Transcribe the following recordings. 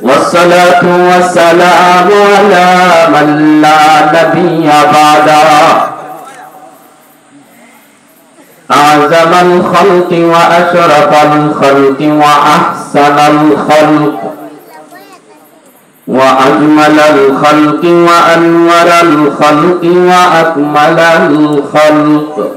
والصلاة والسلام على من لا نبي بعده أعظم الخلق وأشرف الخلق وأحسن الخلق وأجمل الخلق وأنور الخلق وأكمل الخلق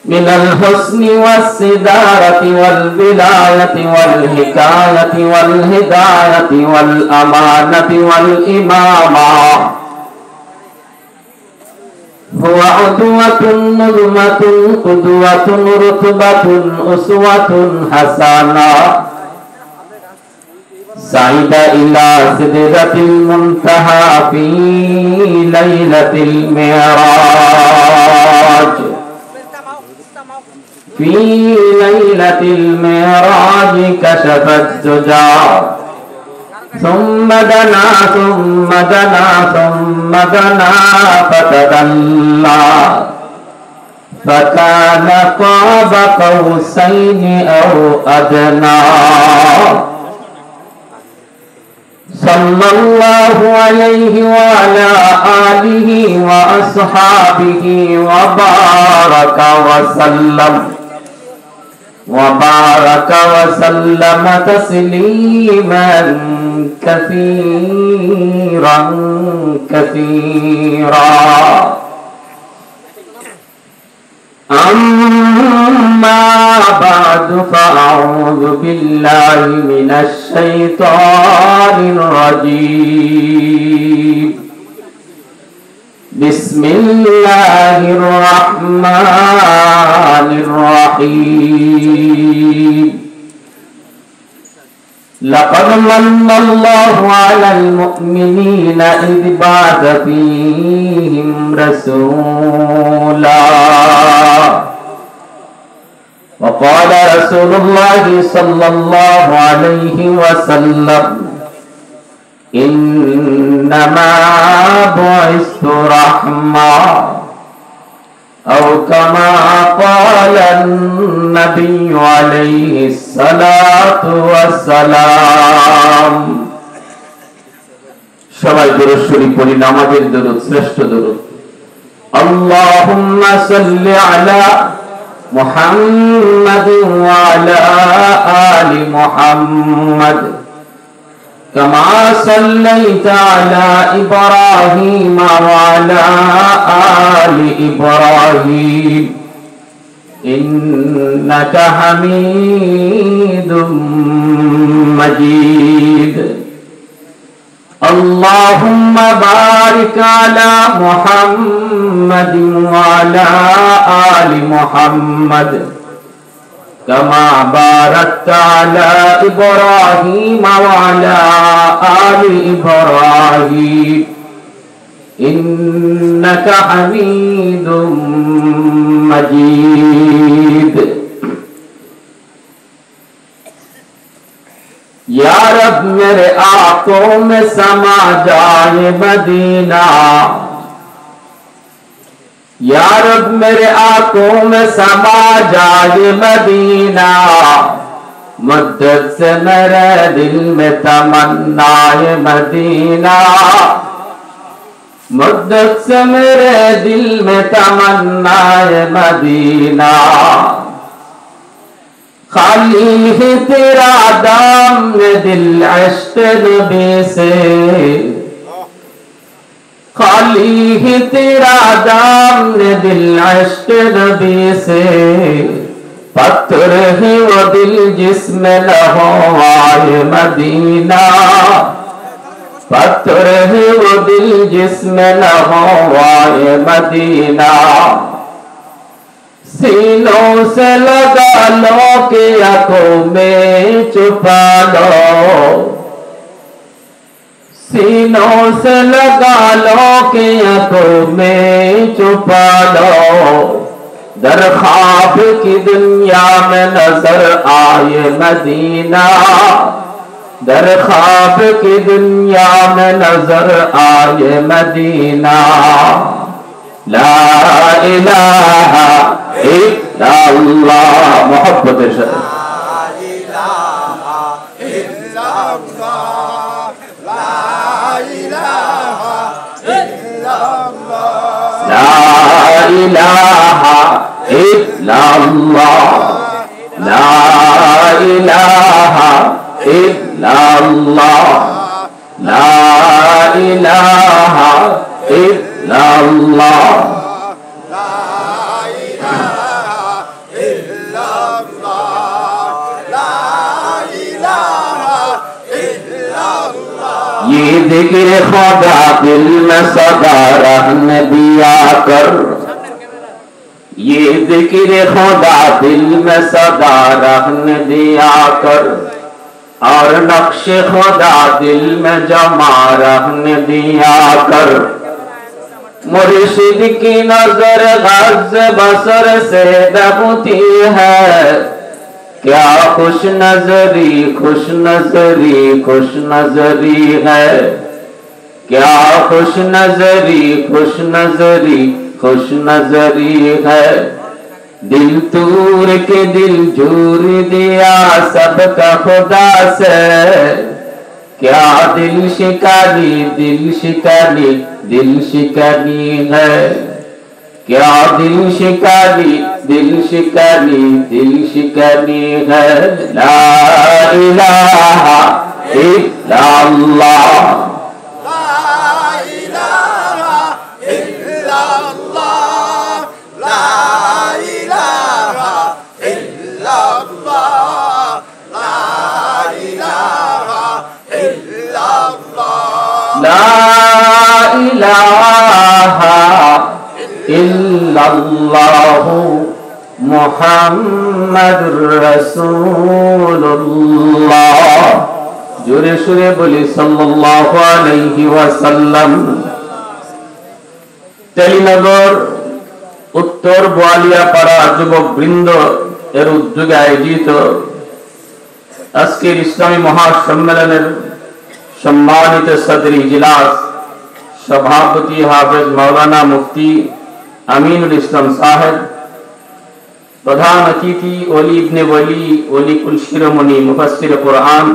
من الحسن والصدارة والولاية والحكاية والهداية والأمانة والإمامة هو عدوة نظمة قدوة رتبة أسوة حسنة صعد إلى سدرة المنتهى في ليلة المعراج في ليلة المعراج كشف الدجى ثم دنا ثم دنا ثم دنا فتدلى فكان قاب قوسين أو أدنى صلى الله عليه وعلى آله وأصحابه وبارك وسلم تسليما كثيرا كثيرا أما بعد فأعوذ بالله من الشيطان الرجيم بسم الله الرحمن الرحيم لقد من الله على المؤمنين إذ بعث فيهم رسولا وقال رسول الله صلى الله عليه وسلم إنما بعثت رحمة أو كما قال النبي عليه الصلاة والسلام সবাই দরুদ শরীফ পড়ি নামাজের দরুদ শ্রেষ্ঠ দরুদ اللهم صل على محمد وعلى آل محمد كما صليت على إبراهيم وعلى آل إبراهيم إنك حميد مجيد اللهم بارك على محمد وعلى آل محمد كما باركت على إبراهيم وعلى آل إبراهيم إنك حميد مجيد या रब मेरे आंखों में समा जाए मदीना या रब मेरे आंखों में समा जाए मदीना मुद्दत से मेरे दिल में तमन्नाए मदीना मुद्दत से मेरे दिल में तमन्नाए मदीना खाली है तेरा दाम दिल इश्क़ नबी से खाली है तेरा दाम दिल इश्क़ नबी से पत्थर है वो दिल जिसमें लहवाए मदीना पत्थर है वो दिल जिसमें लहवाए मदीना सीनों से लगा लो के आंखों में छुपा लो सीनों से लगा लो के आंखों में छुपा लो दर ख्वाब की दुनिया में नजर आए मदीना दर ख्वाब की दुनिया में नजर आए मदीना ला इलाहा इल्लल्लाह मोहब्बत লা ইলাহা ইল্লাল্লাহ লা ইলাহা ইল্লাল্লাহ লা ইলাহা ইল্লাল্লাহ ये जिक्र खुदा दिल में सदा रहने दिया कर ये जिक्र खुदा दिल में सदा रहने दिया कर और नक्श खुदा दिल में जमा रहने दिया कर मुर्शिद की नजर गर्ज बसर से दबती है क्या खुश नजरी खुश नजरी खुश नजरी है क्या खुश नजरी खुश नजरी खुश नजरी है दिल तूर के दिल जूर दिया सबका खुदा से क्या दिल शिकानी दिल शिकानी दिल शिकानी है क्या दिल शिकानी दिल शिकानी दिल शिकानी है ला इलाहा इल्लल्लाह ला इलाहा इल्लल्लाह ला इलाहा इल्लल्लाह ला इलाहा इल्लल्लाह ला इलाहा इल्लल्लाहु मुहम्मदुर रसूलुल्लाह जोरे सुरे बोली सल्लल्लाहु अलैहि वसल्लम टेलीनगर उत्तर बोয়ালিয়াপাড়া যুবক বৃন্দ এর উদ্যোগে আয়োজিত আজকের ইসলামী মহাসম্মেলনের সম্মানিত সদর ইজলাস সভাপতি হাফেজ মাওলানা মুফতি আমিনুল ইসলাম সাহেব প্রধান অতিথি ওলি ইবনে ওলি ওলি কুল শিরোমণি মুফাসসির কুরআন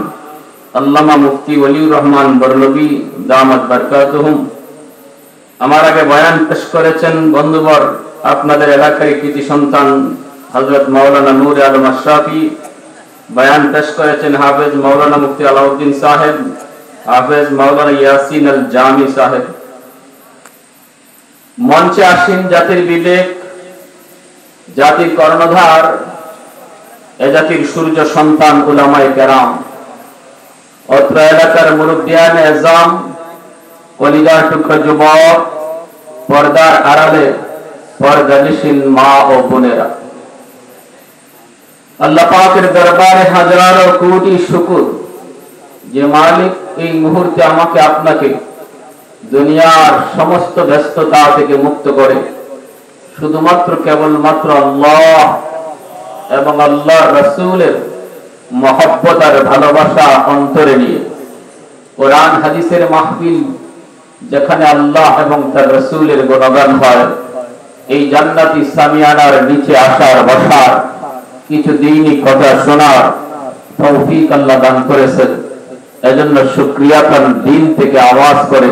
আল্লামা মুফতি ওলিউর রহমান বরলভী দামাত বরকাতুহুম আমার আগে বয়ান পেশ করেছেন বন্ধুবর আপনাদের এলাকার কৃতি সন্তান হযরত মাওলানা নূর আলম আশরাফি বয়ান পেশ করেছেন হাফেজ মাওলানা মুফতি আলাউদ্দিন সাহেব হাফেজ মাওলানা ইয়াসিন আল জামি সাহেব মঞ্চে আসীন জাতির বিবেক জাতির কর্ণধার এ জাতির সূর্য সন্তান উলামায়ে কেরাম অত্র এলাকার মুরব্বিয়ানে আযম কলিজার টুকরা যুবক পর্দার আড়ালে পর্দানিশীন মা ও বোনেরা আল্লাহ পাকের দরবারে হাজারো কোটি শুকর যে মালিক এই মুহূর্তে আমাকে আপনাকে দুনিয়ার সমস্ত ব্যস্ততা থেকে মুক্ত করে শুধুমাত্র কেবলমাত্র আল্লাহ এবং আল্লাহর রাসূলের মহব্বত আর ভালোবাসা অন্তরে নিয়ে কোরআন হাদিসের মাহফিল যেখানে আল্লাহ এবং তার রাসূলের গুণগান হয় এই জান্নাতি সামিয়ানার নিচে আসার বসার কিছু দিনই কথা শোনার তৌফিক আল্লাহ দান করেছেন এজন্য শুকরিয়াতান দিল থেকে আওয়াজ করে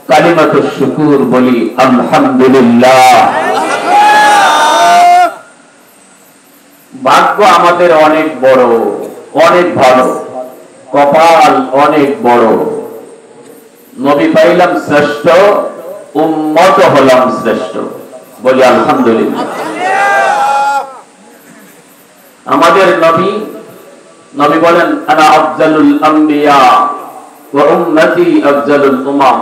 কালিমাতুশ শুকুর বলি আলহামদুলিল্লাহ। ভাগ্য আমাদের অনেক বড় অনেক ভালো কপাল অনেক বড় নবী পাইলাম শ্রেষ্ঠ উম্মত হলাম শ্রেষ্ঠ বলি আলহামদুলিল্লাহ। আমাদের নবী নবী বলেন আনা আফজালুল আম্বিয়া ওয়া উম্মতি আফজালুল উমাম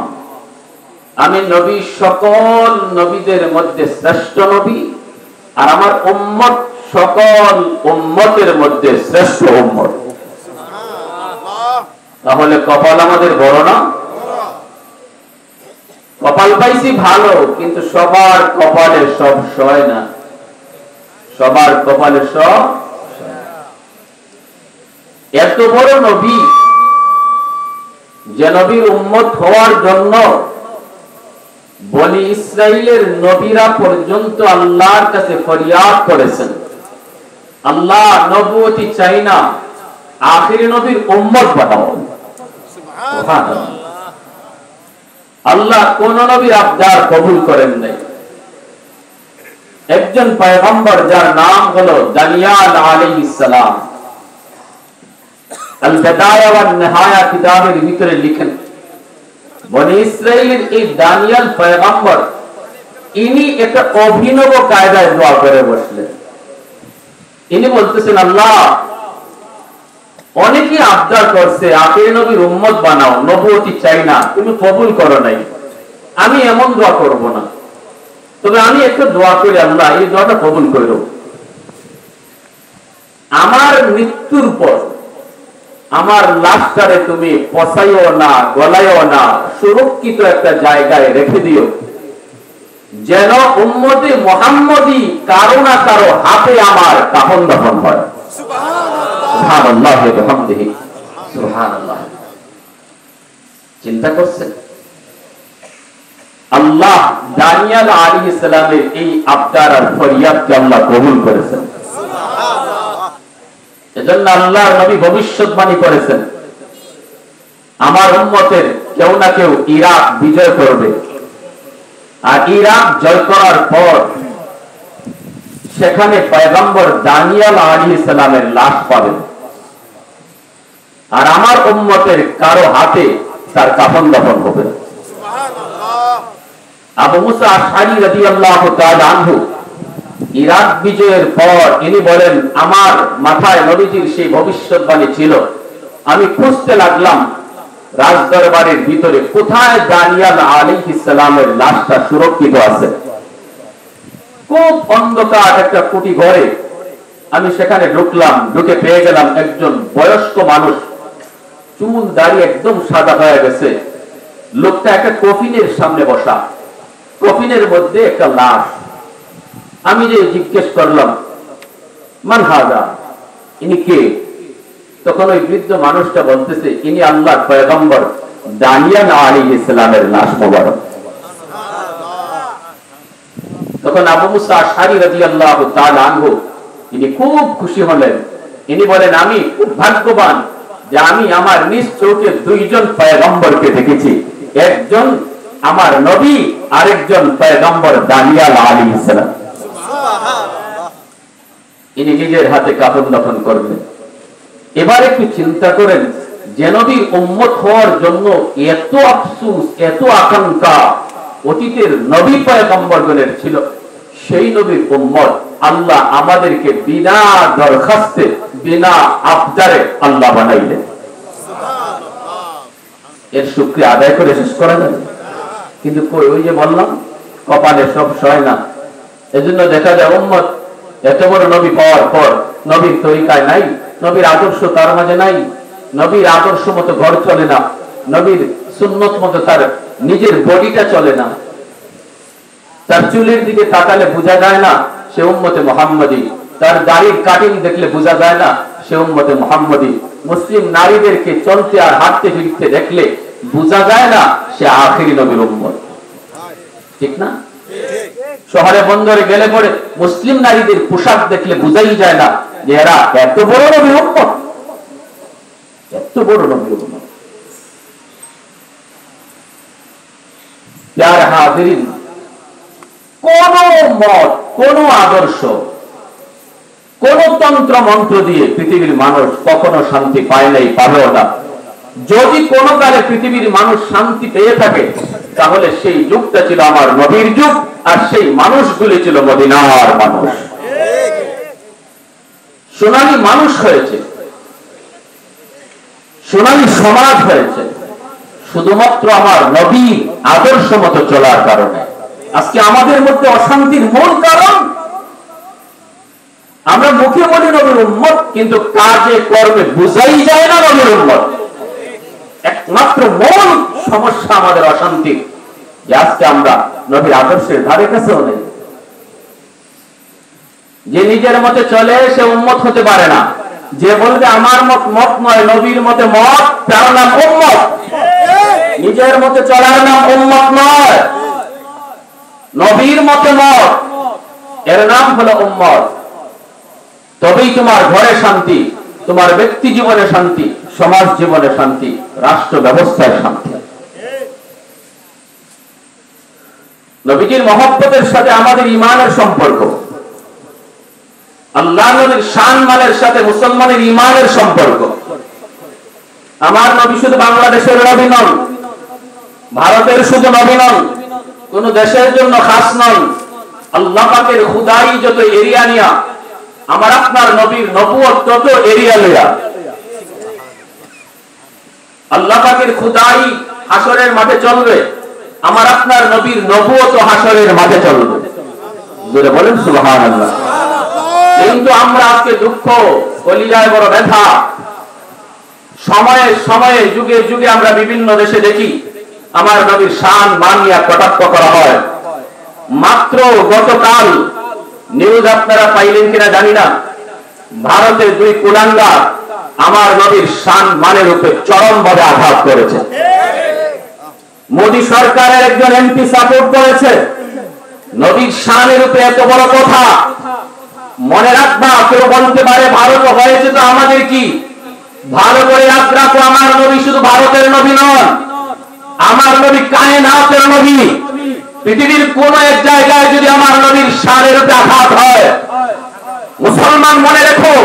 আমি নবী সকল নবীদের মধ্যে শ্রেষ্ঠ নবী আর আমার উম্মত সকল উম্মতের মধ্যে শ্রেষ্ঠ উম্মত। তাহলে কপাল আমাদের বড় না? কপাল পাইছি ভালো কিন্তু সবার কপালে সব সয় না সবার কপালে সব এত বড় নবী যে নবীর উম্মত হওয়ার জন্য বনি ইসরাইলের নবীরা পর্যন্ত আল্লাহর কাছে ফরিয়াদ করেছেন আল্লাহ নবুয়তি চাই না আখিরি নবীর উম্মত বানাও সুবহানাল্লাহ। আল্লাহ কোন নবীর আবদার কবুল করেন নাই। একজন পয়গম্বর যার নাম হলো দানিয়াল আলাইহিস সালাম, আল বিদায়া ওয়ান নিহায়া কিতাবের ভিতরে লিখেন, বনি ইসরাইলের এই দানিয়াল পয়গম্বর ইনি একটা অভিনব কায়দায় দোয়া করে বসলেন। ইনি বলতেছেন, আল্লাহ অনেকেই আবদার করছে আখির নবীর উম্মত বানাও, নবুয়তি চাই না, তুমি কবুল করো নাই, আমি এমন দোয়া করব না, তবে আমি একটা দোয়া করি, আল্লাহ এই দোয়াটা কবুল করো। আমার মৃত্যুর পর আমার লাশটারে তুমি পচাইও না, গলাইও না, সুরক্ষিত একটা জায়গায় রেখে দিও, যেন উম্মতে মুহাম্মদী কারো না কারো হাতে আমার কাফন দাফন হয়। সুবহানাল্লাহ ওয়া বিহামদিহি, সুবহানাল্লাহ। চিন্তা করছেন আল্লাহ দানিয়াল আলাইহিস সালামের এই আবদার আর ফরিয়াদকে আল্লাহ কবুল করেছেন। এজন্য আল্লাহর নবী ভবিষ্যৎবাণী করেছেন, আমার উম্মতের কেউ না কেউ ইরাক বিজয় করবে, আর ইরাক জয় করার পর সেখানে পয়গম্বর দানিয়াল আলাইহিস সালামের লাশ পাবেন, আর আমার উম্মতের কারো হাতে তার কাফন দাফন হবে। আবু মুসা আশআরী রাদিয়াল্লাহু তাআলা আনহু ইরাক বিজয়ের পর ইনি বলেন, আমার মাথায় নবীজির সেই ভবিষ্যৎবাণী ছিল, আমি খুঁজতে লাগলাম রাজদরবারের ভিতরে কোথায় দানিয়াল আলাইহিস সালামের লাশটা সুরক্ষিত আছে। খুব অন্ধকার একটা কুটি ঘরে আমি সেখানে ঢুকলাম, ঢুকে পেয়ে গেলাম একজন বয়স্ক মানুষ, চুল দাড়ি একদম সাদা হয়ে গেছে, লোকটা একটা কফিনের সামনে বসা, কফিনের মধ্যে একটা লাশ। আমি যে জিজ্ঞেস করলাম, মান হাজা, ইনি কে? তখন ওই বৃদ্ধ মানুষটা বলতেছে, ইনি আল্লাহর পয়গম্বর দানিয়াল আলাইহিস সালামের লাশ মোবারক। তখন আবু মুসা আশআরী রাদিয়াল্লাহু তাআলা আনহু ইনি খুব খুশি হলেন। ইনি বলেন, আমি খুব ভাগ্যবান যে আমি আমার নিজ চোখে দুইজন পয়গম্বরকে দেখেছি, একজন আমার নবী, আরেকজন পয়গম্বর দানিয়াল আলাইহিস সালাম। ইনি নিজের হাতে কাফন দাফন করবেন। এবার একটু চিন্তা করেন, যে নবীর উম্মত হওয়ার জন্য এত আফসোস, এত আকাঙ্ক্ষা অতীতের নবী পয়গম্বরগণের ছিল, সেই নবীর উম্মত আল্লাহ আমাদেরকে বিনা দরখাস্তে, বিনা আবদারে আল্লাহ বানাইলেন। এর শুকরিয়া আদায় করে শেষ করা যাবে? কিন্তু ওই যে বললাম, কপালে সব সয় না। এজন্য দেখা যায় উম্মত এত বড় নবী পাওয়ার পর নবীর তরিকায় নাই, নবীর আদর্শ তার মাঝে নাই, নবীর আদর্শ মতো ঘর চলে না, নবীর সুন্নত মতো তার নিজের বডিটা চলে না, তার চুলের দিকে তাকালে বোঝা যায় না সে উম্মতে মুহাম্মদী, তার দাড়ির কাটিং দেখলে বোঝা যায় না সে উম্মতে মুহাম্মদী, মুসলিম নারীদেরকে চলতে আর হাঁটতে ফিরতে দেখলে বোঝা যায় না সে আখিরি নবীর উম্মত। ঠিক না? শহরে বন্দরে গেলে পরে মুসলিম নারীদের পোশাক দেখলে বোঝাই যায় না যে এরা এত বড় নবীর উম্মত, এত বড় নবীর উম্মত। প্যারে হাজিরিন, কোন মত, কোন আদর্শ, কোন তন্ত্র মন্ত্র দিয়ে পৃথিবীর মানুষ কখনো শান্তি পায় নাই, পাবেও না। যদি কোন কালে পৃথিবীর মানুষ শান্তি পেয়ে থাকে, তাহলে সেই যুগটা ছিল আমার নবীর যুগ, আর সেই মানুষগুলি ছিল মদিনার মানুষ। সোনালী মানুষ হয়েছে, সোনালী সমাজ হয়েছে শুধুমাত্র আমার নবী আদর্শ মতো চলার কারণে। আজকে আমাদের মধ্যে অশান্তির মূল কারণ, আমরা মুখে বলি নবীর উম্মত, কিন্তু কাজে কর্মে বুঝাই যায় না নবীর উম্মত। একমাত্র মূল সমস্যা আমাদের অশান্তি, যে আজকে আমরা নবীর আদর্শের ধারে কাছেও নেই। যে নিজের মতে চলে সে উম্মত হতে পারে না, যে বলবে আমার মত মত নয়, নবীর মতে মত, তার নাম উম্মত। নিজের মতে চলার নাম উম্মত নয়, নবীর মতে মত, এর নাম হলো উম্মত। তবেই তোমার ঘরে শান্তি, তোমার ব্যক্তি জীবনে শান্তি, সমাজ জীবনে শান্তি, রাষ্ট্র ব্যবস্থায় শান্তি। নবীজির মহব্বতের সাথে আমাদের ঈমানের সম্পর্ক, আল্লাহ নবীর শান মানের সাথে মুসলমানের ঈমানের সম্পর্ক। আমার নবী শুধু বাংলাদেশের নবী নন, ভারতের শুধু নবী নন, কোন দেশের জন্য খাস নন। আল্লাহ পাকের খুদাই যত এরিয়া নিয়া, আমার আপনার নবীর নবুয়ত তত এরিয়া লইয়া। আল্লাহ পাকের খুদাই হাসরের মাঠে চলবে, আমার আপনার নবীর নবুয়ত হাসরের মাঠে চলবে। জোরে বলেন সুবহানাল্লাহ। কিন্তু আমরা আজকে দুঃখ, কলিজায় বড় ব্যথা, সময়ে সময়ে যুগে যুগে আমরা বিভিন্ন দেশে দেখি আমার নবীর শান মানিয়া কটাক্ষ করা হয়। মাত্র গতকাল নিউজ আপনারা পাইলেন কিনা জানি না, ভারতের দুই কুলাঙ্গার আমার নবীর শান মানের উপরে চরমভাবে আঘাত করেছে। মোদী সরকারের একজন এমপি সাপোর্ট করেছে। নবীর শানের উপরে এত বড় কথা, মনে রাখবা, কেউ বলতে পারে ভারত হয়েছে তো আমাদের কি? ভালো করে ইয়াদ রাখো, আমার নবী শুধু ভারতের নবী নন, আমার নবী কায়নাতের নবী। পৃথিবীর কোন এক জায়গায় যদি আমার নবীর শানের উপরে আঘাত হয়, মুসলমান মনে রেখো,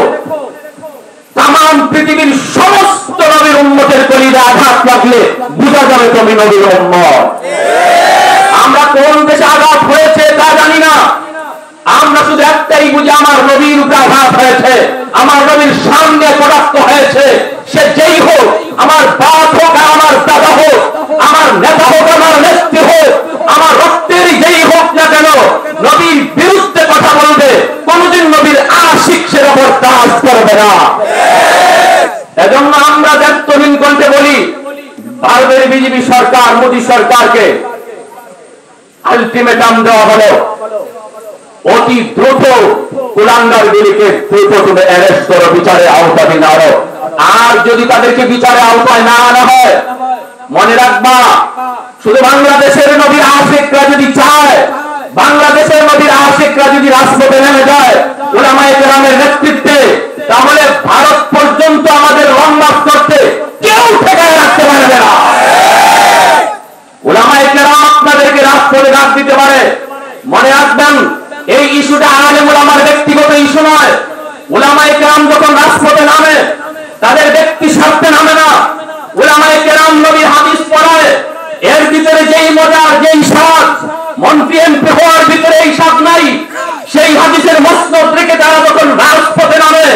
তাম পৃথিবীর সমস্ত নবীর উম্মতের কলিজায় আঘাত লাগলে বুঝা যাবে তুমি নবীর উম্মত। আমরা কোন দেশে আঘাত হয়েছে তা জানি না, আমরা শুধু একটাই বুঝি, আমার নবীর উপরে আঘাত হয়েছে, আমার নবীর সামনে কটাক্ষ হয়েছে। সে যেই হোক, আমার বাপ হোক, আমার দাদা হোক, আমার নেতা হোক, আমার নেত্রী হোক, আমার রক্তের যেই হোক না কেন, নবীর বিরুদ্ধে কথা বলবে, কোনদিন নবীর আশিক সেটা বরদাস্ত করবে না। এজন্য আমরা দায়িত্বহীন কণ্ঠে বলি, ভারতের বিজেপি সরকার, মোদী সরকারকে আলটিমেটাম দেওয়া হলো, অতি দ্রুত কুলাঙ্গারগুলিকে দ্রুত তুমি অ্যারেস্ট করো, বিচারে আওতাধীন আনো। আর যদি তাদেরকে বিচারে আওতায় না আনা হয়, মনে রাখবা, শুধু বাংলাদেশের নবীর আশিকরা যদি চায়, বাংলাদেশের নবীর আশিকরা যদি রাজপথে নেমে যায় উলামায়ে কেরামের নেতৃত্বে, তাহলে ভারত পর্যন্ত আমাদের লং মার্চ করতে কেউ ঠেকায় রাখতে পারবে না। উলামায়ে কেরাম আপনাদেরকে রাজপথে ডাক দিতে পারে। মনে রাখবেন, এই ইস্যুটা আলেম উলামার ব্যক্তিগত ইস্যু নয়। উলামায়ে কেরাম যখন রাজপথে নামে, তাদের ব্যক্তি স্বার্থে নামে না। উলামায়ে কেরাম নবীর হাদিস পড়ায়, এর ভিতরে যেই মজার, যেই স্বাদ, মন্ত্রী এমপি হওয়ার ভিতরে এই স্বাদ নাই। সেই হাদিসের মসনদ রেখে তারা যখন রাজপথে নামে,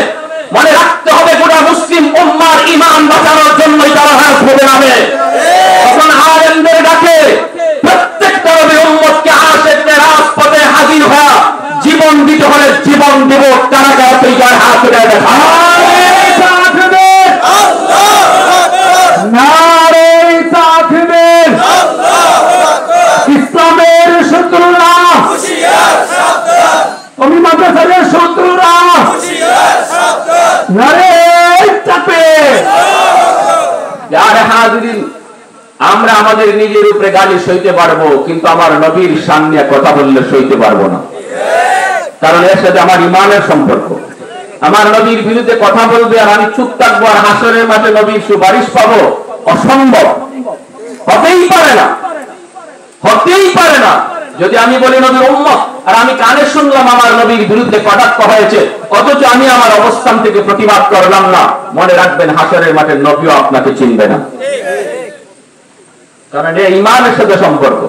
মনে রাখতে হবে গোটা মুসলিম উম্মার ঈমান বাঁচানোর জন্যই তারা রাজপথে নামে। তখন আলেমদের ডাকে প্রত্যেকটা নবীর উম্মতকে আশিকদের রাজপথে হাজির হওয়া, জীবন দিতে হলে জীবন দেব। কারা কারা তৈরি হাত তুলে দেখা। ইসলামের শত্রুরা, অভিমানের শত্রুরা, আমরা আমাদের নিজের উপরে গালি সইতে পারবো, কিন্তু আমার নবীর সামনে কথা বললে সইতে পারবো না। কারণ এর সাথে আমার ঈমানের সম্পর্ক। আমার নবীর বিরুদ্ধে কথা বলবে আর আমি চুপ থাকবো, আর হাসরের মাঠে নবীর সুপারিশ পাবো, অসম্ভব, হতেই পারে না, হতেই পারে না। যদি আমি বলি নবীর উম্মত, আর আমি কানে শুনলাম আমার নবীর বিরুদ্ধে কটাক্ষ হয়েছে, অথচ আমি আমার অবস্থান থেকে প্রতিবাদ করলাম না, মনে রাখবেন হাসরের মাঠে নবীও আপনাকে চিনবে না। কারণ এটা ঈমানের সাথে সম্পর্ক।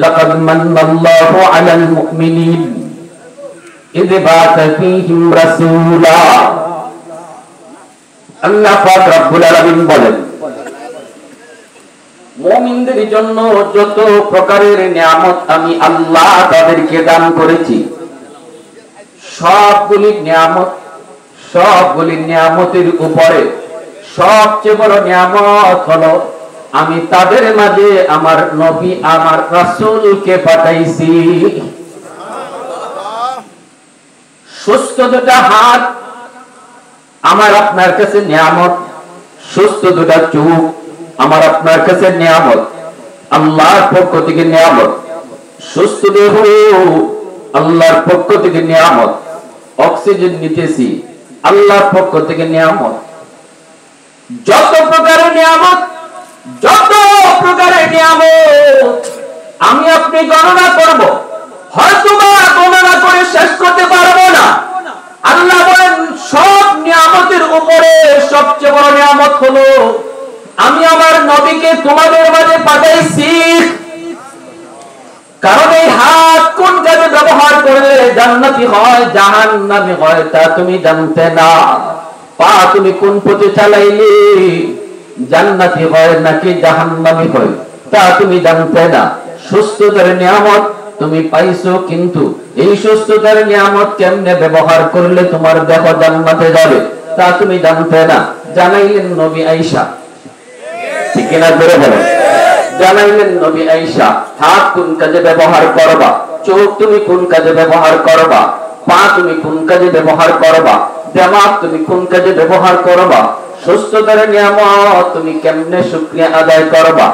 লাকাদ মান্নাল্লাহু আলাল মুমিনিন ইয বা'আথা ফীহিম রাসূলা। আল্লাহ পাক রব্বুল আলামিন বলেন, মুমিনদের জন্য যত প্রকারের নিয়ামত আমি আল্লাহ তাদেরকে দান করেছি, সবগুলি নিয়ামতের উপরে সবচেয়ে বড় নিয়ামত হলো আমি তাদের মাঝে আমার নবী, আমার রাসূলকে পাঠাইছি। সুস্থ দুটা হাত আমার আপনার কাছে নিয়ামত, সুস্থ দুটা চোখ আমার আপনার কাছে নিয়ামত, আল্লাহর পক্ষ থেকে নিয়ামত। সুস্থ দেহ আল্লাহর পক্ষ থেকে নিয়ামত, অক্সিজেন নিতেছি আল্লাহর পক্ষ থেকে নিয়ামত। যত প্রকারের নিয়ামত যত প্রকারের নিয়ামত আমি আপনি গণনা করব, হয়তো বা গণনা করে শেষ করতে পারবো না। আল্লাহ বলেন সব নিয়ামতের উপরে সবচেয়ে বড় নিয়ামত হলো আমি আমার নবীকে তোমাদের মাঝে পাঠাইছি। কারণ এই হাত কোন কাজে ব্যবহার করলে জান্নাতি হয় জাহান্নামী হয় তা তুমি জানতে না। পা তুমি কোন পথে চালাইলে জান্নাতি হয় নাকি জাহান্নামী হয় তা তুমি জানতে না। সুস্থতার নিয়ামত তুমি পাইছো, কিন্তু এই সুস্থতার নিয়ামত কেমনে ব্যবহার করলে তোমার দেহ জান্নাতে যাবে তা তুমি জানতে না। জানাইলেন নবী আয়েশা, ঠিক কিনা করে বলেন? জানাইলেন নবী আয়েশা হাত কোন কাজে ব্যবহার করবা, চোখ তুমি কোন কাজে ব্যবহার করবা, পা তুমি কোন কাজে ব্যবহার করবা, দিমাগ তুমি কোন কাজে ব্যবহার করবা, সুস্থতার নিয়ামত তুমি কেমনে শুকরিয়া আদায় করবা,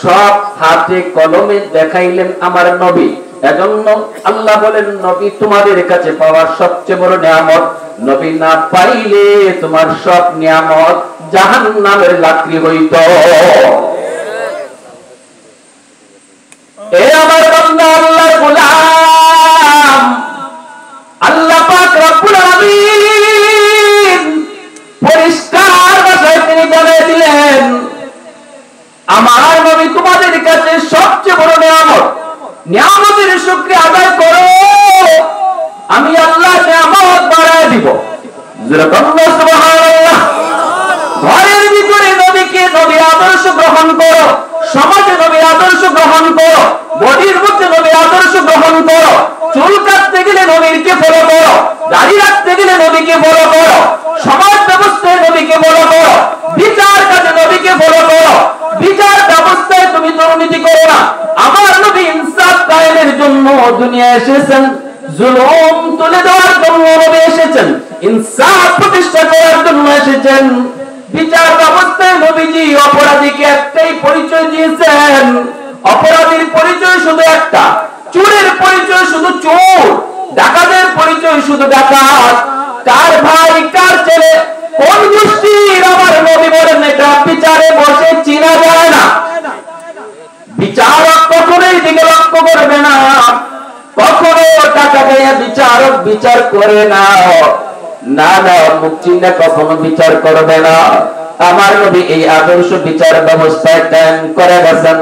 সব হাতে কলমে দেখাইলেন আমার নবী। এজন্য আল্লাহ বলেন নবী তোমাদের কাছে পাওয়ার সবচেয়ে বড় নিয়ামত। নবী না পাইলে তোমার সব নিয়ামত জাহান্নামের লাকড়ি হইত। এ আমার বান্দা আল্লাহর গোলাম, আল্লাহ পাক রব্বুল আলামিন পরিষ্কার ভাষায় তিনি বলে দিলেন আমার নবী তোমাদের কাছে সবচেয়ে বড় নিয়ামত। নিয়ামতের শুকরিয়া আদায় করো, আমি আল্লাহ নিয়ামত বাড়ায় দিব। সুবহানাল্লাহ। ঘরের ভিতরে নবীকে নবীর আদর্শ গ্রহণ করো, সমাজে নবীর আদর্শ গ্রহণ করো, বডির মধ্যে নবীর আদর্শ গ্রহণ করো, চুল কাটতে গেলে নবীকে ফলো করো, দাড়ি রাখতে গেলে নবীকে ফলো করো, সমাজ ব্যবস্থায় নবীকে ফলো করো, বিচার কাজে নবীকে ফলো করো। বিচার ব্যবস্থায় তুমি দুর্নীতি করো না। আমার নবী ইনসাফ কায়েমের জন্য দুনিয়ায় এসেছেন, জুলুম তুলে দেওয়ার জন্য নবী এসেছেন, ইনসাফ প্রতিষ্ঠা করার জন্য এসেছেন। বিচার ব্যবস্থায় নবীজি অপরাধীকে একটাই পরিচয় দিয়েছেন, অপরাধীর পরিচয় শুধু একটা, চোরের পরিচয় শুধু চোর, ডাকাতের পরিচয় শুধু ডাকাত। কার ভাই কার ছেলে কোন গোষ্ঠীর আমার নবী বলেন এটা বিচারে বসে চিনা যায় না। বিচারক কখনোই দিকে লক্ষ্য করবে না, কখনো টাকা দিয়ে বিচারক বিচার করে না, না না মুখ চিহ্নে কখনো বিচার করবে না। আমার নবী এই আদর্শ বিচার ব্যবস্থায় কায়েম করে গেছেন।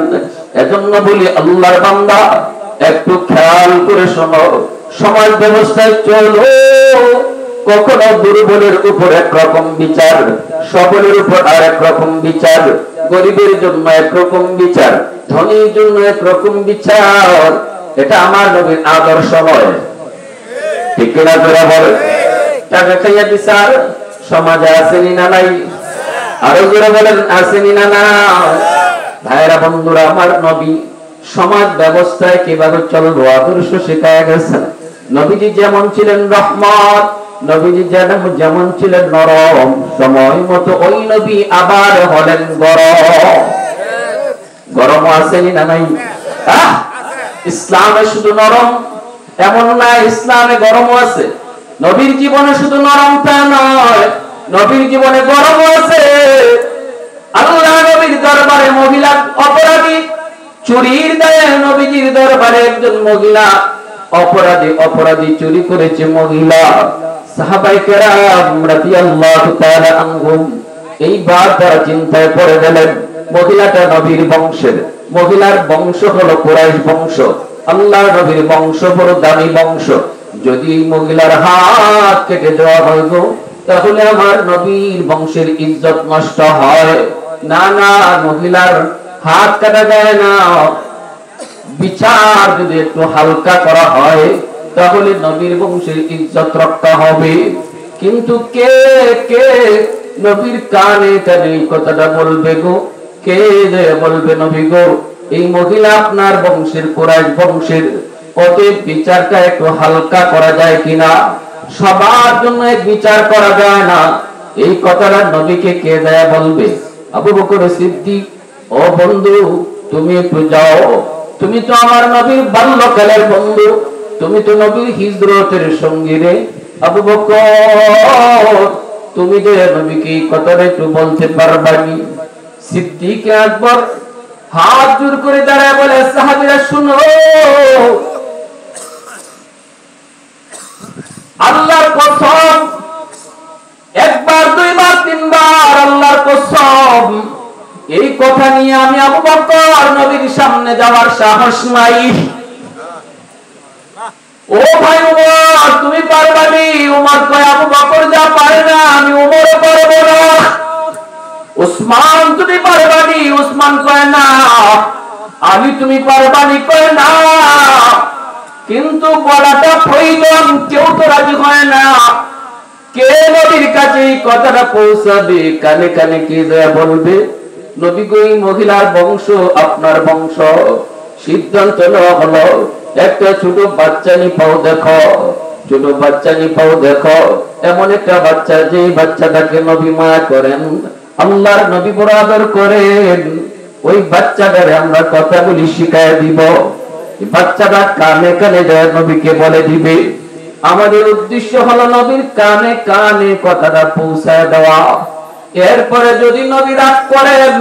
এজন্য বলি আল্লাহর বান্দা একটু খেয়াল করে শোনো, সমাজ ব্যবস্থায় চলো, কখনো দুর্বলের উপর একরকম বিচার, সবলের উপর আর একরকম বিচার, গরিবের জন্য একরকম বিচার, ধনীর জন্য একরকম বিচার। এটা আমার নবীর আদর্শ নয়, ঠিক কিনা জোরে বলে? টাকা খাইয়া বিচার সমাজে আসেনি না নাই? আরো জোরে বলেন আসেনি না না? ভাইরা বন্ধুরা, আমার নবী সমাজ ব্যবস্থায় কিভাবে চলবো আদর্শ শেখায় গেছেন। নবীজি যেমন ছিলেন রহমত, নবীজি যেমন ছিলেন নরম, সময় মতো ওই নবী আবার হলেন গরম। গরম আসেনি না নাই? ইসলামে শুধু নরম এমন না, ইসলামে গরম আছে। নবীর জীবনে শুধু নরম তা নয়, নবীর জীবনে গরম আছে। আল্লাহ নবীর দরবারে মহিলা অপরাধী, চুরির দায়ে নবীজির দরবারে একজন মহিলা অপরাধী চুরি করেছে মহিলা। সাহাবায়ে কেরাম রাদিয়াল্লাহু তাআলা আনহুম এইবার তারা চিন্তায় পড়ে গেলেন, মহিলাটা নবীর বংশের, মহিলার বংশ হলো কুরাইশ বংশ, আল্লাহ নবীর বংশ বড় দামি বংশ। যদি মহিলার হাত কেটে দেওয়া হয় গো, তাহলে আমার নবীর বংশের ইজ্জত নষ্ট হয়। না না, মহিলার হাত কাটা যায় না, বিচার যদি একটু হালকা করা হয় তাহলে নবীর বংশের ইজ্জত রক্ষা হবে। কিন্তু কে কে নবীর কানে কানে এই কথাটা বলবে গো? কে যে বলবে নবী গো এই মহিলা আপনার বংশের, কুরাইশ বংশের, অতএব বিচারটা একটু হালকা করা যায় কিনা? সবার জন্য এক বিচার করা যায় না, এই কথাটা নবীকে কে দেয়া বলবে? আবু বকর সিদ্দিক, ও বন্ধু তুমি একটু যাও, তুমি তো আমার নবীর বাল্যকালের বন্ধু, তুমি তো নবীর হিজরতের সঙ্গী রে। আবু বকর তুমি যে নবীকে এই কথাটা একটু বলতে পারবানি? সিদ্দিক আকবর হাত জোর করে দাঁড়ায় বলে, সাহাবীরা শুনো, আল্লাহর কসম, একবার দুইবার তিনবার আল্লাহর কসম, এই কথা নিয়ে আমি আবু বকর নবীর সামনে যাওয়ার সাহস নাই। ও ভাই উমর, তুমি পারবানি? উমর কয়, আবু বকর যা পারে না আমি উমরও পারব না। উসমান, তুমি পারবানি? উসমান কয়, না। আলী, তুমি পারবানি? কয়, না। কিন্তু বলাটা প্রয়োজন, কেউ তো রাজি হয় না। কে নবীর কাছে এই কথাটা পৌঁছাবে? কানে কানে কে যায় বলবে? নবী গো, এই মহিলার বংশ আপনার বংশ। সিদ্ধান্ত নেওয়া হলো, একটা ছোট বাচ্চা নিপাও দেখো, ছোট বাচ্চা নিপাও দেখো, এমন একটা বাচ্চা যে বাচ্চাটাকে নবী মায়া করেন, আল্লাহর নবী বড় আদর করেন, ওই বাচ্চাটারে আমরা কথাগুলি শিখায় দিব। বাচ্চাটা কানে কানে যায় নবীকে বলে দিবে। আমাদের উদ্দেশ্য হলো নবীর কানে কানে কথাটা পৌঁছায় দেওয়া। এরপরে যদি নবী রাগ করেন,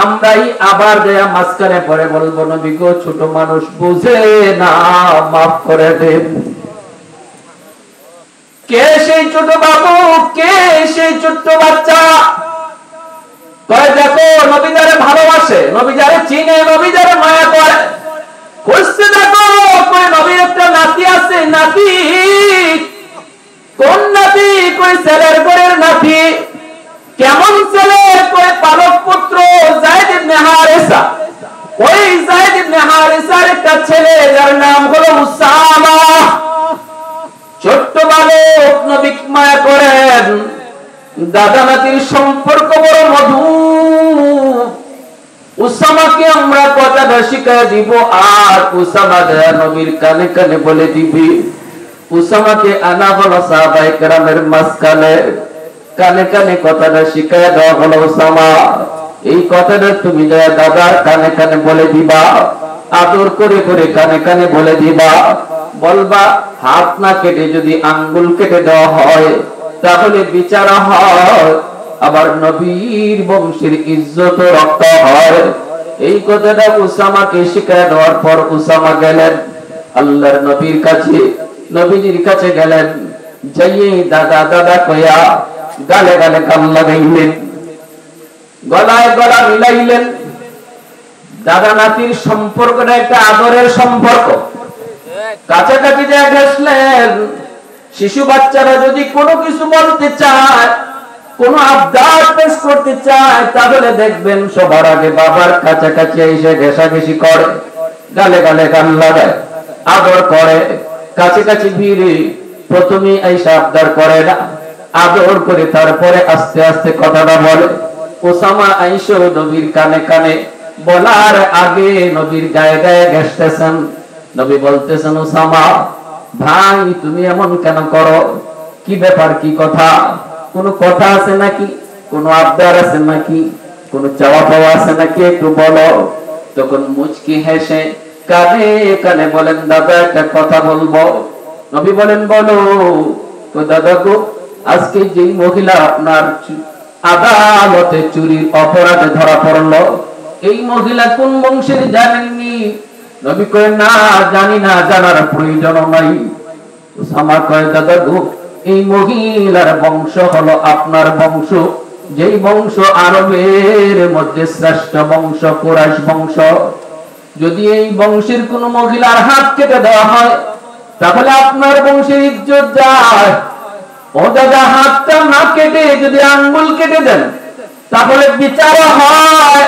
আমরাই আবার দেয়া মাঝখানে পরে বলবো, নবী গো, ছোট মানুষ বুঝে না, মাফ করে দেন। কে সেই ছোট বাবু? কে সেই ছোট্ট বাচ্চা? কয়, দেখো, নবী যারে ভালোবাসে, নবী যারে চিনে, নবী যারে মায়া করে, খুঁজতে দেখো, কই নবীর একটা নাতি আছে। নাতি? কোন নাতি? কই ছেলের ঘরের নাতি। কেমন ছেলে? কই পালক পুত্র যায়েদ ইবনে হারিসা। ওই যায়েদ ইবনে হারিসার একটা ছেলে, যার নাম হলো উসামা। ছোট্ট বালক, নবী মায়া করেন। দাদা নাতির সম্পর্ক বড় মধুর। উসামাকে আমরা কথাটা শিখায় দিব, আর উসামা দেয়া নবীর কানে কানে বলে দিবি। উসামাকে আনা হলো সাহাবায়ে কেরামের মাঝখানে, কানে কানে কথাটা শিখায় দেওয়া হলো, উসামা, এই কথাটা তুমি দেয়া দাদার কানে কানে বলে দিবা, আদর করে করে কানে কানে বলে দিবা। বলবা, হাত না কেটে যদি আঙ্গুল কেটে দেওয়া হয় তাহলে বিচার হয়, আবার নবীর বংশের ইজ্জত রক্ষা হয়। এই কথাটা উসামাকে শিখায় দেওয়ার পর উসামা গেলেন আল্লাহর নবীর কাছে, নবীজির কাছে গেলেন, যাইয়ে দাদা দাদা কইয়া গালে গালে গাল লাগাইলেন, গলায় গলা মিলাইলেন। দাদা নাতির সম্পর্কটা একটা আদরের সম্পর্ক। কাছাকাছি যা ঘেসলেন। শিশু বাচ্চারা যদি কোনো কিছু বলতে চায়, কোনো আবদার পেশ করতে চায়, তাহলে দেখবেন সবার আগে বাবার কাছাকাছি এসে ঘেঁষাঘেঁষি করে, গালে গালে গাল লাগায়, আদর করে, কাছাকাছি ভিড়ে প্রথমে এসে আবদার করে না, আদর করে তারপরে আস্তে আস্তে কথাটা বলে। ওসামা আইসো নবীর কানে কানে বলার আগে নবীর গায়ে গায়ে ঘেঁষতেছেন। নবী বলতেছেন, ওসামা ভাই, তুমি এমন কেন করো? কি ব্যাপার, কি কথা? কোনো কথা আছে নাকি? কোনো আবদার আছে নাকি? কোনো চাওয়া পাওয়া আছে নাকি? একটু বলো। তখন মুচকি হেসে কানে কানে বলেন, দাদা একটা কথা বলবো। নবী বলেন, বলো। তো দাদা গো, আজকে যে মহিলা আপনার আদালতে চুরির অপরাধে ধরা পড়লো, এই মহিলা কোন বংশের জানেননি? নবী কয়, না, জানি না, জানার প্রয়োজন নাই। উসামা কয়, দাদা গো, এই মহিলার বংশ হলো আপনার বংশ, যেই বংশ আরবের মধ্যে শ্রেষ্ঠ বংশ, কুরাইশ বংশ। যদি এই বংশের কোন মহিলার হাত কেটে দেওয়া হয় তাহলে আপনার বংশের ইজ্জত যায়। ও দাদা, হাতটা না কেটে যদি আঙ্গুল কেটে দেন তাহলে বিচার হয়,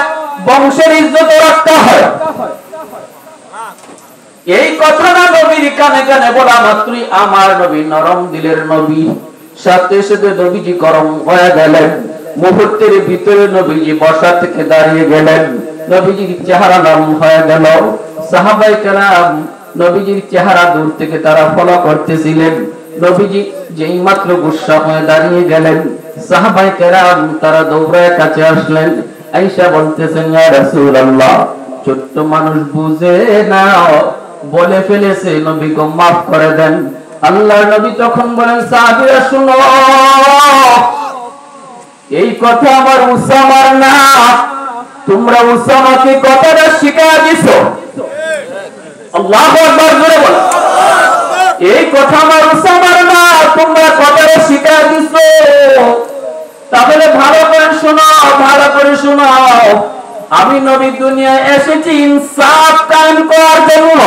বংশের ইজ্জত রক্ষা হয়। এই কথাটা নবীর কানে কানে বলা মাত্রই আমার নবী নরম দিলের নবী, সাথে সাথে নবীজি গরম হয়ে গেলেন। মুহূর্তের ভিতরে নবীজি বসা থেকে দাঁড়িয়ে গেলেন, নবীজির চেহারা নরম হয়ে গেল। সাহাবায়ে কেরাম নবীজির চেহারা দূর থেকে তারা ফলো করতেছিলেন। নবীজি যেই মাত্র গুসা হয়ে দাঁড়িয়ে গেলেন, সাহাবায়ে কেরাম তারা দৌড়ায় কাছে আসলেন, আয়েশা বলতেছেন, ইয়া রাসূলুল্লাহ, ছোট্ট মানুষ বুঝে না, বলে ফেলেছে, নবী গো মাফ করে দেন। আল্লাহর নবী তখন বলেন, সাহাবীরা শুনো, এই কথা আমার উসামার না, তোমরা উসামাকে কথাটা শিখিয়ে দিছো। আল্লাহু আকবার জোরে বলো। এই কথা আমার উসামার না, তোমরা কথাটা শিখিয়ে দিছো। তাহলে ভালো করে শোনাও, ভালো করে শোনাও। আমি নবী দুনিয়ায় এসেছি ইনসাফ কায়েম করার জন্য।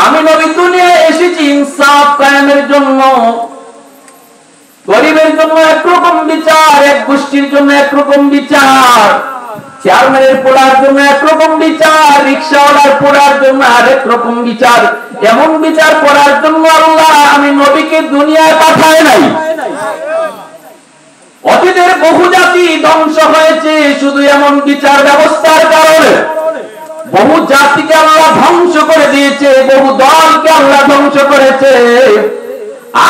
আমি নবী দুনিয়ায় এসেছি ইনসাফ কায়েমের জন্য। গরিবের জন্য একরকম বিচার, এক গোষ্ঠীর জন্য একরকম বিচার, চেয়ারম্যানের পোড়ার জন্য একরকম বিচার, রিক্সাওয়ালার পোড়ার জন্য আরেক রকম বিচার। এমন বিচার করার জন্য আল্লাহ আমি নবীকে দুনিয়ায় পাঠায় নাই। অতীতের বহু জাতি ধ্বংস হয়েছে শুধু এমন বিচার ব্যবস্থার কারণে। বহু জাতিকে আল্লাহ ধ্বংস করে দিয়েছে, বহু দলকে আল্লাহ ধ্বংস করেছে।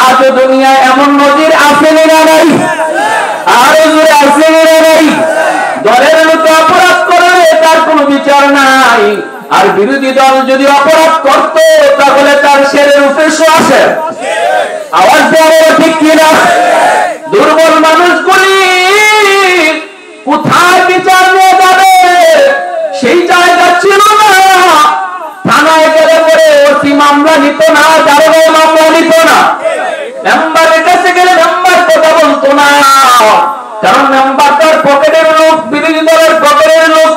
আজ দুনিয়ায় এমন নজির আসেনি না নাই? আরো জোরে আসেনি না নাই? দলের লোক অপরাধ করলে তার কোনো বিচার নাই, আর বিরোধী দল যদি অপরাধ করত তাহলে তার শেরের উপরে আসে। আওয়াজ দেওয়া ঠিক কিনা? দুর্বল মানুষগুলি কোথায় বিচার নিয়ে যাবে সেই জায়গা ছিল না। থানায় গেলে পরে ওসি মামলা নিত না, দারোগা মামলা নিত না। মেম্বারের কাছে গেলে মেম্বার কথা বলতো না, কারণ মেম্বার তার পকেটের লোক, বিরোধী দলের পকেটের লোক।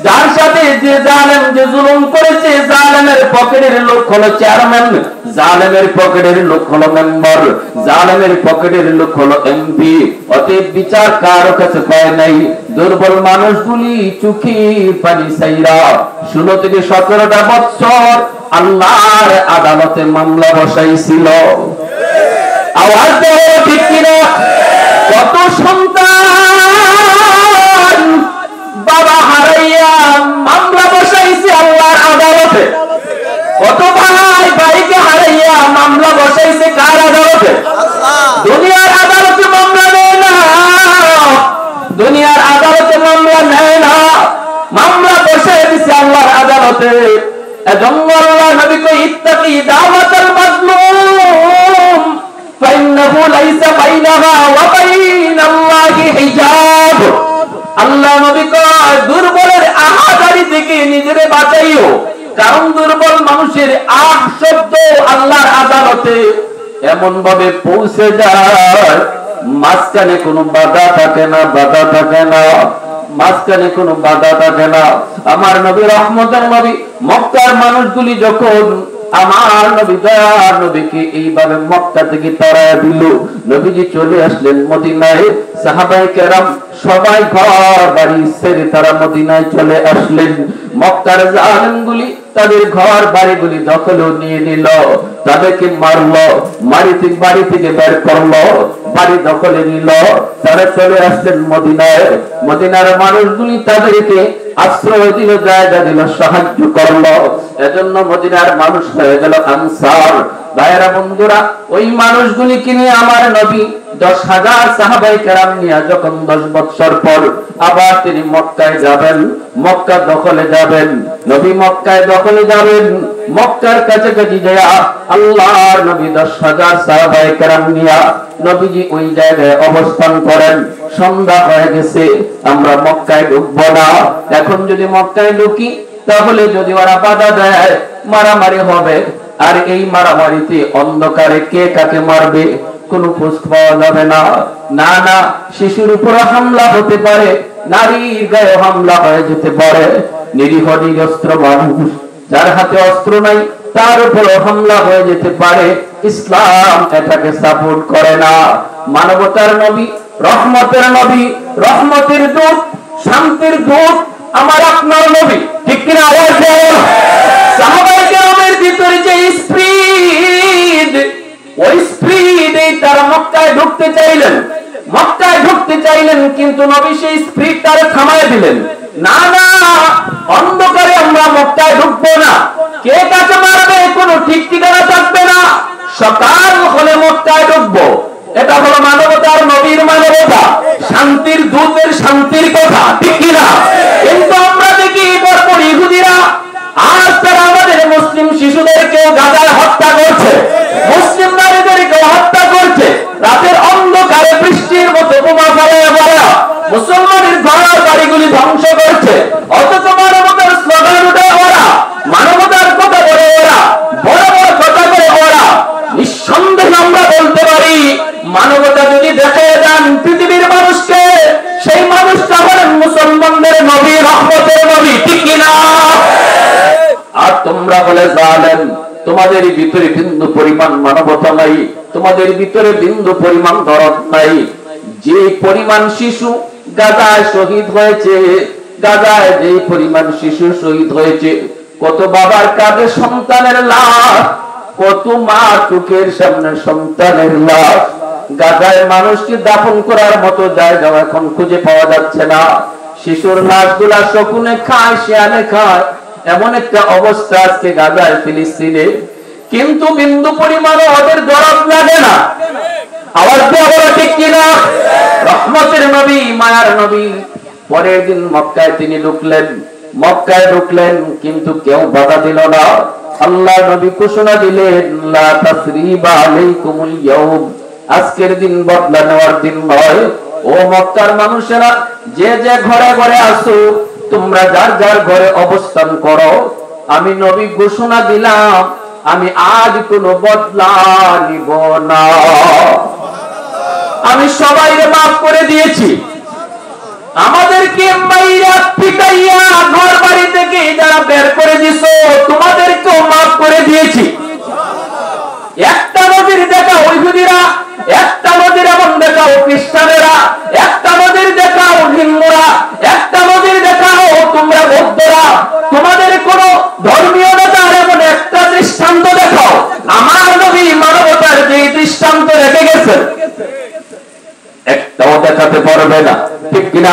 যার সাথে যে জালেম, যে জুলুম করেছে, জালেমের পকেটের লোক হলো চেয়ারম্যান, জালেমের পকেটের লোক হলো মেম্বার, জালেমের পকেটের লোক হলো এমপি। অতএব বিচার কারো কাছে পায় নাই। দুর্বল মানুষগুলি চোখের পানি ছাইরা 16 থেকে 17টা বছর আল্লাহর আদালতে মামলা বসাইছিল। আওয়াজ দেওয়া ঠিক কিনা? কত সন্তান বাবা হারাইয়া মামলা বসাইছে আল্লাহর আদালতে। কত ভাই ভাইকে হারাইয়া মামলা বসাইছে কার আদালতে? দুনিয়ার আদালতে মামলা নেয় না, দুনিয়ার আদালতে মামলা নেয় না, মামলা বসাই দিছে আল্লাহর আদালতে। এজন্য আল্লাহ নবীকে ইত্তাকি দাওয়াতুল মাজলুম ফাইন্নাহু লাইসা বাইনাহা ওয়া বাইনাল্লাহি হিজাব। আল্লাহ নবী কয় দুর্বলের আহাজারি থেকে নিজেরে বাঁচাইও, কারণ দুর্বল মানুষের আহ শব্দ আল্লাহর আদালতে এমন ভাবে পৌঁছে যায় মাঝখানে কোনো বাধা থাকে না, বাধা থাকে না, মাঝখানে কোনো বাধা থাকে না। আমার নবী রহমতের নবী, মক্কার মানুষগুলি যখন আমার নবী দয়ার নবীকে এইভাবে মক্কা থেকে তাড়ায় দিল, নবীজি চলে আসলেন মদিনায়। সাহাবায়ে কেরাম সবাই ঘর বাড়ি ছেড়ে তারা মদিনায় চলে আসলেন। মক্কার জালেমগুলি তাদের ঘর বাড়িগুলি দখল নিয়ে নিল, তাদেরকে মারলো, বাড়ি থেকে বের করলো, বাড়ি দখলে নিল। তারা চলে আসলেন মদিনায়। মদিনার মানুষগুলি তাদেরকে আশ্রয় দিল, জায়গা দিল, সাহায্য করলো। এজন্য মদিনার মানুষ হয়ে গেল আনসার। ভাইয়েরা বন্ধুরা, ওই মানুষগুলিকে নিয়ে আমার নবী 10,000 সাহাবায়ে কেরাম নিয়ে যখন 10 বছর পর আবার তিনি মক্কায় যাবেন, মক্কা দখলে যাবেন, নবী মক্কায় দখলে যাবেন, মক্কার কাছাকাছি যায় আল্লাহর নবী 10,000 সাহাবায়ে কেরাম নিয়ে নবীজি ওই জায়গায় অবস্থান করেন। সন্ধ্যা হয়ে গেছে, আমরা মক্কায় ঢুকবো না। এখন যদি মক্কায় ঢুকি তাহলে যদি ওরা বাধা দেয় মারামারি হবে, আর এই মারামারিতে অন্ধকারে কে কাকে মারবে কোনো খোঁজ পাওয়া যাবে না। না না, শিশুর উপর হামলা হতে পারে, নারীর গায়ে হামলা হয়ে যেতে পারে, নিরীহ নিরস্ত্র মানুষ যার হাতে অস্ত্র নাই তার উপর হামলা হয়ে যেতে পারে। ইসলাম এটাকে সাপোর্ট করে না। মানবতার নবী, রহমতের নবী, রহমতের দূত, শান্তির দূত আমার আপনার নবী, ঠিক কিনা? আওয়াজ দেন। সাহাবায়ে কেরামের ভিতরে যে স্পিড, ওই স্পিডে তারা মক্কায় ঢুকতে চাইলেন, মক্কায় ঢুকতে চাইলেন, কিন্তু নবী সেই স্পিডটারে থামায় দিলেন। না না, অন্ধকারে আমরা মক্কায় ঢুকবো না, কে কাকে মারবে কোনো ঠিক ঠিকানা থাকবে না, সকাল হলে মক্কায় ঢুকবো। এটা হলো মানবতার নবীর মানবতা, শান্তির দূতের শান্তির কথা, ঠিক কিনা? কিন্তু আমরা দেখি বর্বর ইহুদিরা আজ তারা আমাদের মুসলিম শিশুদেরকেও গাজায় হত্যা করছে, মুসলিম নারীদেরকেও হত্যা করছে, রাতের অন্ধকারে বৃষ্টির মতো বোমা ফেলে মুসলমানের ঘর বাড়িগুলি ধ্বংস তোমরা বলে জালেম, তোমাদের ভিতরে বিন্দু পরিমাণ মানবতা নাই, তোমাদের ভিতরে বিন্দু পরিমাণ দরদ নাই। যে পরিমাণ শিশু গাজায় শহীদ হয়েছে, গাজায় যে পরিমাণ শিশু শহীদ হয়েছে, কত বাবার কাঁধে সন্তানের লাশ, কত মা চোখের সামনে সন্তানের লাশ। গাজায় মানুষকে দাফন করার মতো জায়গা এখন খুঁজে পাওয়া যাচ্ছে না। শিশুর লাশগুলা শকুনে খায়, শিয়ালে খায়, এমন একটা অবস্থা আজকে গাজায়, ফিলিস্তিনে। কিন্তু বিন্দু পরিমাণও ওদের দরদ লাগে না। আওয়াজ দিয়ে বলো ঠিক কিনা? রহমতের নবী, মায়ার নবী পরের দিন মক্কায় তিনি ঢুকলেন। মক্কায় ঢুকলেন, কিন্তু কেউ বাধা দিল না। আল্লাহ নবী ঘোষণা দিলেন, লা তাসরিবা আলাইকুমুল ইয়াউম, আজকের দিন বদলা নেওয়ার দিন নয়। ও মক্কার মানুষেরা, যে যে ঘরে ঘরে আসো, তোমরা যার যার ঘরে অবস্থান করো। আমি নবী ঘোষণা দিলাম, আমি আজ কোনো বদলা নিব না। আমি সবাইকে মাফ করে দিয়েছি। আমাদেরকে মাইরা পিটাইয়া ঘর বাড়ি থেকে যারা বের করে দিছো, তোমাদেরকেও মাফ করে দিয়েছি। একটা নদীর দেখাও ইহুদিরা, একটা নদীর এমন দেখাও খ্রিস্টানেরা, একটা নদীর দেখাও হিন্দুরা, একটা নদীর দেখাও তোমরা বৌদ্ধরা। তোমাদের কোন ধর্মীয় নেতার এমন একটা দৃষ্টান্ত দেখাও। আমার নবী মানবতার যে দৃষ্টান্ত রেখে গেছেন, একটাও দেখাতে পারবে না। ঠিক কিনা?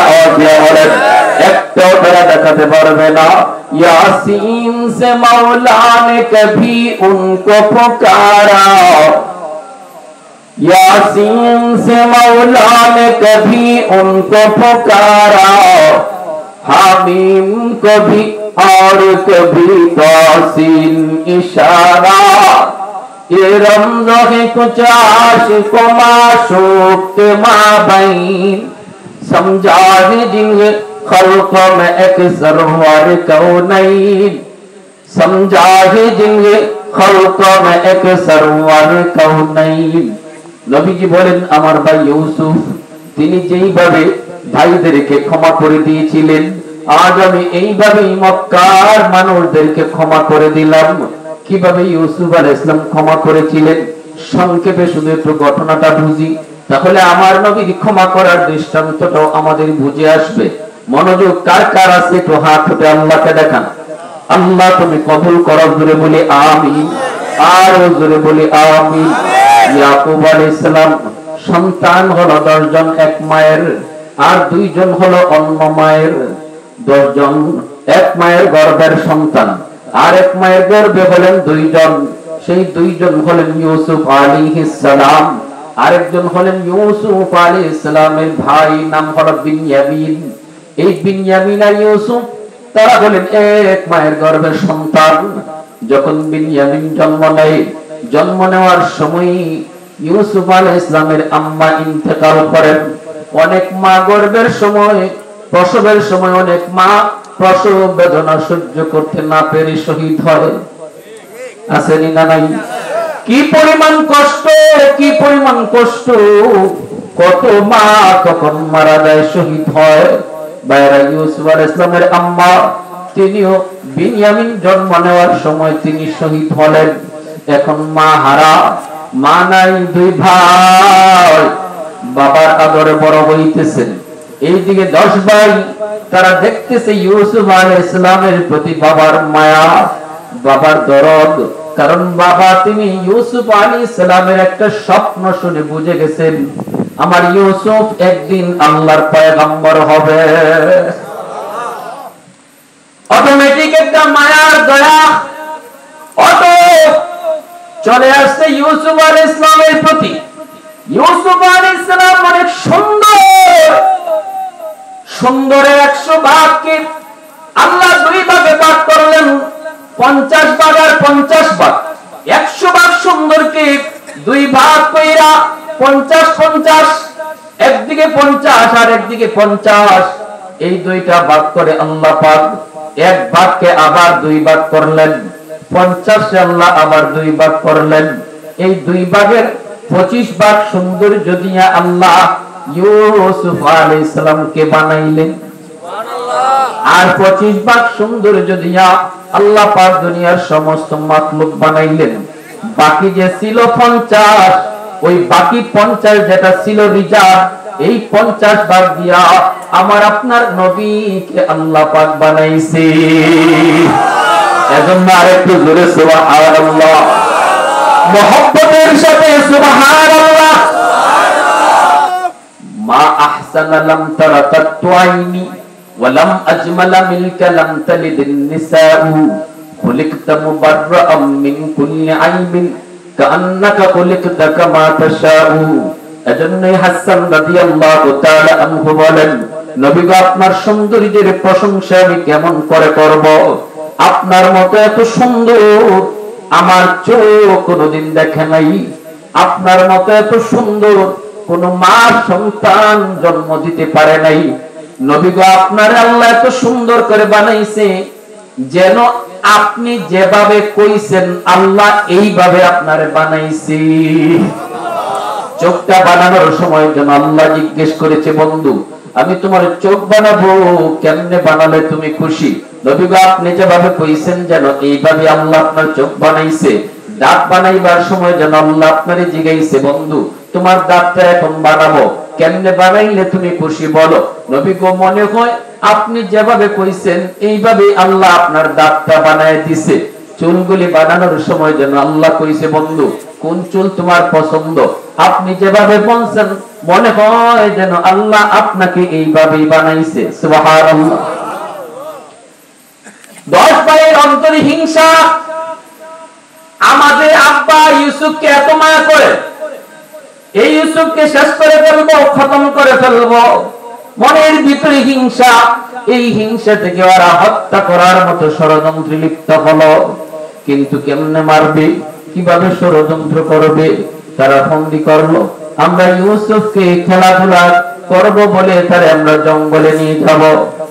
একটাও তারা দেখাতে পারবে না। यासीन से मौला ने कभी उनको पुकारा, यासीन से मौला ने कभी उनको पुकारा, हामीम कभी और कभी तासीन इशारा। ये रमज़ो है कुछ आशिक़ों माशूक़ के माबैन, समझा है जिन्हें खल्क़ों में एक सरवर कौनैन, समझा है जिन्हें खल्क़ों में एक सरवर कौनैन। নবীজি বলেন, আমার ভাই ইউসুফ তিনি যেইভাবে ভাইদেরকে ক্ষমা করে দিয়েছিলেন, আজ আমি এইভাবেই মক্কার মানুষদেরকে ক্ষমা করে দিলাম। কিভাবে ইউসুফ আলাইহিস সালাম ক্ষমা করেছিলেন, সংক্ষেপে শুধু একটু ঘটনাটা বুঝি, তাহলে আমার নবীর ক্ষমা করার দৃষ্টান্তটাও আমাদের বুঝে আসবে। মনোযোগ কার কার আছে একটু হাত উঠে আল্লাহকে দেখান। আল্লাহ তুমি কবুল করো, জোরে বলি আমিন, আর জোরে বলি আমিন। ইয়াকুব আলাইহিস সালাম সন্তান হলো 10 জন এক মায়ের, আর 2 জন হলো অন্য মায়ের। 10 জন এক মায়ের গর্ভের সন্তান, আর এক মায়ের গর্ভে হলেন 2 জন। সেই 2 জন হলেন ইউসুফ আলাইহিস সালাম, আরেকজন হলেন ইউসুফ আলাইহিস সালামের ভাই, নাম হলো বিনয়ামিন। এই বিনয়ামিন আর ইউসুফ তারা হলেন এক মায়ের গর্ভের সন্তান। যখন বিনয়ামিন জন্ম নেয়, জন্ম নেওয়ার সময় ইউসুফ আলাইহিস সালামের আম্মা ইন্তেকাল করেন। অনেক মা গর্ভের সময়, প্রসবের সময় অনেক মা প্রসব বেদনা সহ্য করতে না পেরে শহীদ হয়। আসেনি না নাই? কি পরিমাণ কষ্ট, কি পরিমাণ কষ্ট! কত মা তখন মারা যায়, শহীদ হয়। বাইরা ইউসুফ আলাইহিস সালামের আম্মা তিনিও বিনয়ামিন জন্ম নেওয়ার সময় তিনি শহীদ হলেন। এখন মা হারা, মা নাই, 2 ভাই বাবার আদরে বড় হইতেছেন। এইদিকে 10 ভাই তারা দেখতেছে ইউসুফ আলাইহিস সালামের প্রতি বাবার মায়া, বাবার দরদ। কারণ বাবা তিনি ইউসুফ আলাইহিস সালামের একটা স্বপ্ন শুনে বুঝে গেছেন, আমার ইউসুফ একদিন আল্লাহর পয়গম্বর হবে। অটোমেটিক একটা মায়ার দয়া অটো চলে আসছে ইউসুফ আলাইহিস সালামের প্রতি। ইউসুফ আলাইহিস সালাম অনেক সুন্দর, সুন্দরের 100 ভাগকে আল্লাহ 2 ভাগে ভাগ করলেন। 50 ভাগ আর 50 ভাগ, 100 ভাগ সুন্দরকে 2 ভাগ কইরা 50-50, একদিকে 50 আর একদিকে 50, এই 2টা ভাগ করে আল্লাহ পাক 1 ভাগকে আবার 2 ভাগ করলেন। 50 আল্লাহ আবার 2 ভাগ করলেন। এই 2 ভাগের 25 ভাগ সৌন্দর্য দিয়া আল্লাহ ইউসুফ আলাইহিস সালামকে বানাইলেন। সুবহানাল্লাহ। আর 25 ভাগ সৌন্দর্য দিয়া আল্লাহ পাক দুনিয়ার সমস্ত মাখলুক বানাইলেন, বাকি যে ছিল 50, ওই বাকি 50 যেটা ছিল রিজার্ভ, এই 50 বাদ দিয়া আমার আপনার নবীকে আল্লাহ পাক বানাইছে। এজন্য আরেকটু জোরে সুবহানাল্লাহ, মুহাব্বতের সাথে সুবহানাল্লাহ। মা আহসানা লাম তারা কাত্তু আইনি ওয়া লাম আজমালা মিনকা লাম তালিদিন নিসাউ খুলিকতা মুবাররাআম মিন কুল্লি আইবিন কাআন্নাকা খুলিকতা কামা তাশাউ। এজন্যই হাসান রাদিয়াল্লাহু তাআলা আনহু বলেন, নবী গো আপনার সৌন্দর্যের প্রশংসা আমি কেমন করে করব? আপনার মতো এত সুন্দর আমার চোখ কোনদিন দেখে নাই, আপনার মতো এত সুন্দর কোন মা সন্তান জন্ম দিতে পারে নাই। নবী গো আপনার আল্লাহ এত সুন্দর করে বানাইছে যেন আপনি যেভাবে কইছেন আল্লাহ এইভাবে আপনারে বানাইছে। চোখটা বানানোর সময় যেন আল্লাহ জিজ্ঞেস করেছে, বন্ধু আমি তোমার চোখ বানাবো, কেমনে বানালে তুমি খুশি? নবী গো আপনি যেভাবে কইছেন যেন এইভাবে আল্লাহ আপনার চোখ বানাইছে। দাঁত বানাইবার সময় যেন আল্লাহ আপনারে জিজ্ঞাসা, বন্ধু তোমার দাঁতটা এখন বানাবো, কেমনে বানাইলে তুমি খুশি বলো? নবী গো মনে হয় আপনি যেভাবে কইছেন এইভাবে আল্লাহ আপনার দাঁতটা বানায় দিছে। চুলগুলি বানানোর সময় যেন আল্লাহ কইছে, বন্ধু কোন চুল তোমার পছন্দ? আপনি যেভাবে বলছেন মনে হয় যেন আল্লাহ আপনাকে এইভাবেই বানাইছে। সুবহানাল্লাহ। 10 ভাইয়ের অন্তরে হিংসা। আমাদের আব্বা ইউসুফকে এত মায়া করে, এই ইউসুফকে শেষ করে ফেলবো, খতম করে ফেলবো, মনের ভিতরে হিংসা। এই হিংসা থেকে ওরা হত্যা করার মতো ষড়যন্ত্রে লিপ্ত হলো। কিন্তু কেমনে মারবে, কিভাবে ষড়যন্ত্র করবে, তারা ফন্দি করলো। আমরা ইউসুফকে খেলাধুলা করব বলে তারে আমরা জঙ্গলে নিয়ে যাব,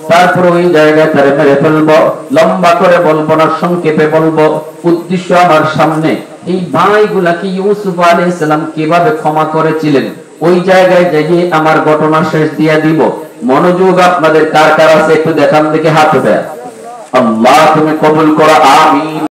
তারপর ওই জায়গায় তারে মেরে ফেলবো। লম্বা করে বলবো না, সংক্ষেপে বলবো। উদ্দেশ্য আমার সামনে এই ভাইগুলাকে ইউসুফ আলাইহিস সালাম কিভাবে ক্ষমা করেছিলেন ওই জায়গায় গিয়ে আমার ঘটনা শেষ দিয়ে দিব। মনোযোগ আপনাদের কার কার আছে একটু দেখান, দেখে হাত উঠায়। আল্লাহ তুমি কবুল করো, আমিন।